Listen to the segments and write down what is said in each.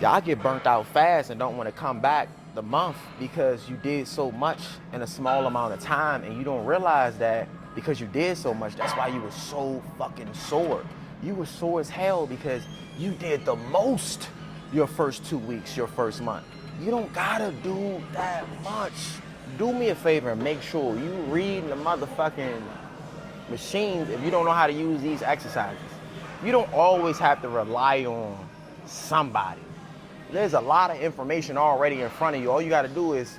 Y'all get burnt out fast and don't want to come back the month because you did so much in a small amount of time, and you don't realize that because you did so much, that's why you were so fucking sore. You were sore as hell because you did the most your first 2 weeks, your first month. You don't gotta do that much. Do me a favor and make sure you read the motherfucking machines if you don't know how to use these exercises. You don't always have to rely on somebody. There's a lot of information already in front of you. All you got to do is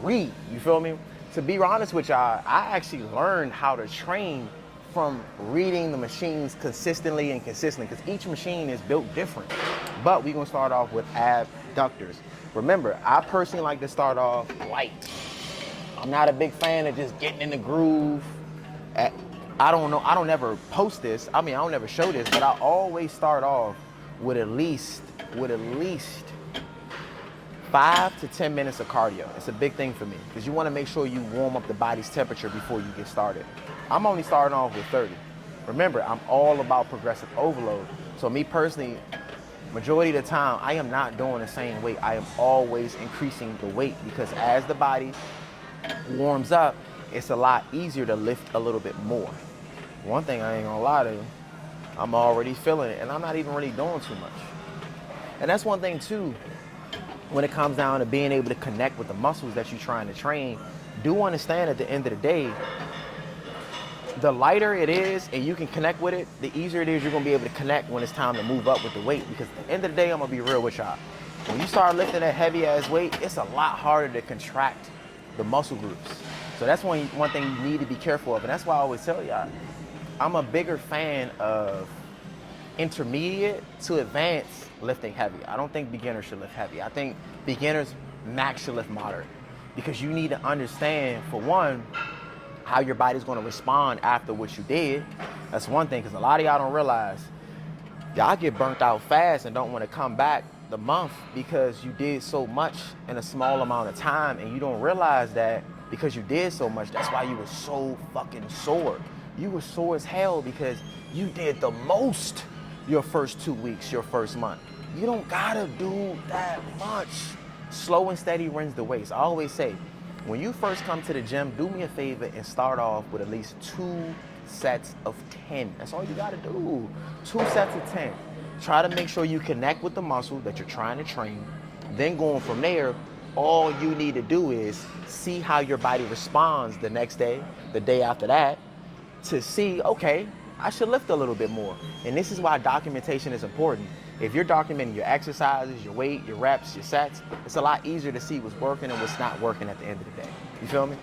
read. You feel me? To be honest with y'all, I actually learned how to train from reading the machines consistently and consistently, because each machine is built different. But we're going to start off with abductors. Remember, I personally like to start off light. I'm not a big fan of just getting in the groove. I don't know. I don't ever post this. I mean, I don't ever show this, but I always start off with at least 5 to 10 minutes of cardio. It's a big thing for me because you want to make sure you warm up the body's temperature before you get started. I'm only starting off with 30. Remember, I'm all about progressive overload. So me personally, majority of the time, I am not doing the same weight. I am always increasing the weight because as the body warms up, it's a lot easier to lift a little bit more. One thing I ain't gonna lie to you, I'm already feeling it and I'm not even really doing too much. And that's one thing too, when it comes down to being able to connect with the muscles that you're trying to train. Do understand at the end of the day, the lighter it is and you can connect with it, the easier it is you're gonna be able to connect when it's time to move up with the weight. Because at the end of the day, I'm gonna be real with y'all. When you start lifting that heavy ass weight, it's a lot harder to contract the muscle groups. So that's one thing you need to be careful of. And that's why I always tell y'all, I'm a bigger fan of intermediate to advanced lifting heavy. I don't think beginners should lift heavy. I think beginners max should lift moderate, because you need to understand, for one, how your body's going to respond after what you did. That's one thing, because a lot of y'all don't realize y'all get burnt out fast and don't want to come back the month because you did so much in a small amount of time, and you don't realize that because you did so much, that's why you were so fucking sore. You were sore as hell because you did the most your first 2 weeks, your first month. You don't gotta do that much. Slow and steady wins the race. I always say, when you first come to the gym, do me a favor and start off with at least 2 sets of 10. That's all you gotta do. 2 sets of 10. Try to make sure you connect with the muscle that you're trying to train. Then going from there, all you need to do is see how your body responds the next day, the day after that, to see, okay, I should lift a little bit more. And this is why documentation is important. If you're documenting your exercises, your weight, your reps, your sets, it's a lot easier to see what's working and what's not working at the end of the day. You feel me?